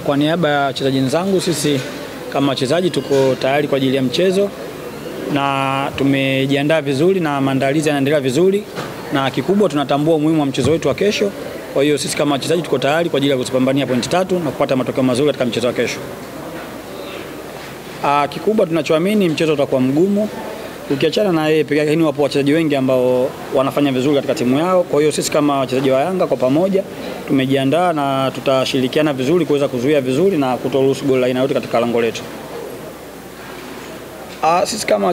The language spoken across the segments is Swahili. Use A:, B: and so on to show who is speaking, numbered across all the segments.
A: Kwa niaba ya wachezaji wenzangu, sisi kama wachezaji tuko tayari kwa ajili ya mchezo na tumejiandaa vizuri na maandalizi yanaendelea vizuri, na kikubwa tunatambua umuhimu wa mchezo wetu wa kesho. Kwa hiyo sisi kama wachezaji tuko tayari kwa ajili ya kuzipambania pointi 3 na kupata matokeo mazuri katika mchezo wa kesho. Kikubwa tunachoamini mchezo utakuwa mgumu. Ukiachana na yeye pekee yake, ni wapo wachezaji wengi ambao wanafanya vizuri katika timu yao. Kwa hiyo sisi kama wachezaji wa Yanga kwa pamoja tumejiandaa na tutashirikiana vizuri kuweza kuzuia vizuri na kutoruhusu goli aina yote katika lango letu. Sisi kama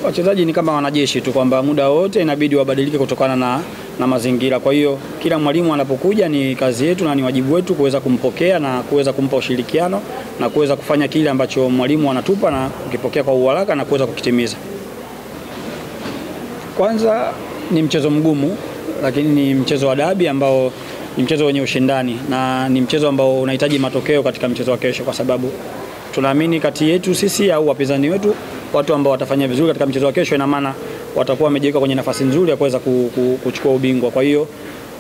A: wachezaji ni kama wanajeshi tu, kwamba muda wote inabidi wabadilike kutokana na mazingira. Kwa hiyo kila mwalimu anapokuja ni kazi yetu na ni wajibu wetu kuweza kumpokea na kuweza kumpa ushirikiano na kuweza kufanya kile ambacho mwalimu anatupa na kukipokea kwa uharaka na kuweza kukitimiza. Kwanza ni mchezo mgumu, lakini ni mchezo wa dabi ambao ni mchezo wenye ushindani na ni mchezo ambao unahitaji matokeo katika mchezo wa kesho, kwa sababu tunaamini kati yetu sisi au wapinzani wetu, watu ambao watafanya vizuri katika mchezo wa kesho, ina maana watakuwa wamejiweka kwenye nafasi nzuri ya kuweza kuchukua ubingwa. Kwa hiyo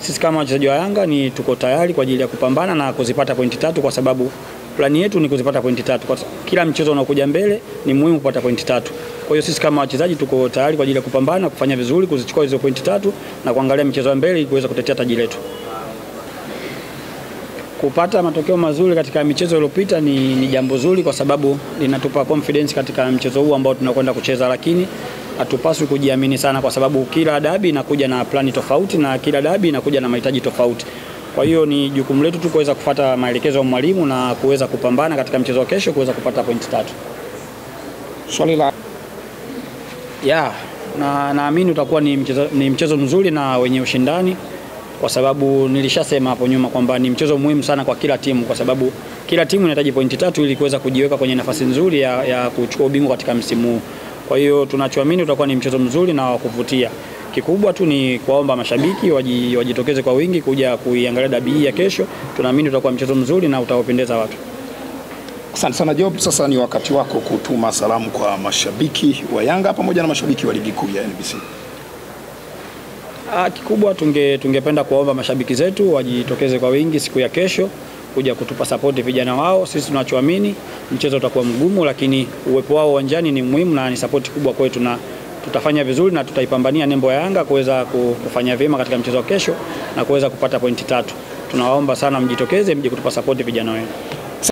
A: sisi kama wachezaji wa Yanga ni tuko tayari kwa ajili ya kupambana na kuzipata pointi 3, kwa sababu plani yetu ni kuzipata pointi 3. Kwa kila mchezo unaokuja mbele ni muhimu kupata pointi 3. Kwa hiyo sisi kama wachezaji tuko tayari kwa ajili ya kupambana, kufanya vizuri, kuzichukua hizo pointi 3 na kuangalia mchezo wa mbele ili kuweza kutetea taji letu. Kupata matokeo mazuri katika michezo iliyopita ni jambo zuri, kwa sababu linatupa confidence katika mchezo huu ambao tunakwenda kucheza, lakini hatupaswi kujiamini sana, kwa sababu kila dabi inakuja na plani tofauti na kila dabi inakuja na mahitaji tofauti. Kwa hiyo ni jukumu letu tu kuweza kufuata maelekezo ya mwalimu na kuweza kupambana katika mchezo wa kesho kuweza kupata pointi 3.
B: Swali la
A: naamini utakuwa ni mchezo mzuri na wenye ushindani, kwa sababu nilishasema hapo nyuma kwamba ni mchezo muhimu sana kwa kila timu, kwa sababu kila timu inahitaji pointi 3 ili kuweza kujiweka kwenye nafasi nzuri ya kuchukua ubingwa katika msimu huu. Kwa hiyo tunachoamini utakuwa ni mchezo mzuri na wa kuvutia. Kikubwa tu ni kuomba mashabiki wajitokeze kwa wingi kuja kuiangalia dabi hii ya kesho. Tunaamini utakuwa mchezo mzuri na utawapendeza watu.
B: Asante sana Job, sasa ni wakati wako kutuma salamu kwa mashabiki wa Yanga pamoja na mashabiki wa ligi kuu ya NBC.
A: Kikubwa tungependa kuomba mashabiki zetu wajitokeze kwa wingi siku ya kesho kuja kutupa support vijana wao. Sisi tunachoamini mchezo utakuwa mgumu, lakini uwepo wao uwanjani ni muhimu na ni support kubwa kwetu, na tutafanya vizuri na tutaipambania nembo ya Yanga kuweza kufanya vyema katika mchezo wa kesho na kuweza kupata pointi 3. Tunawaomba sana mjitokeze, mje kutupa support vijana wenu.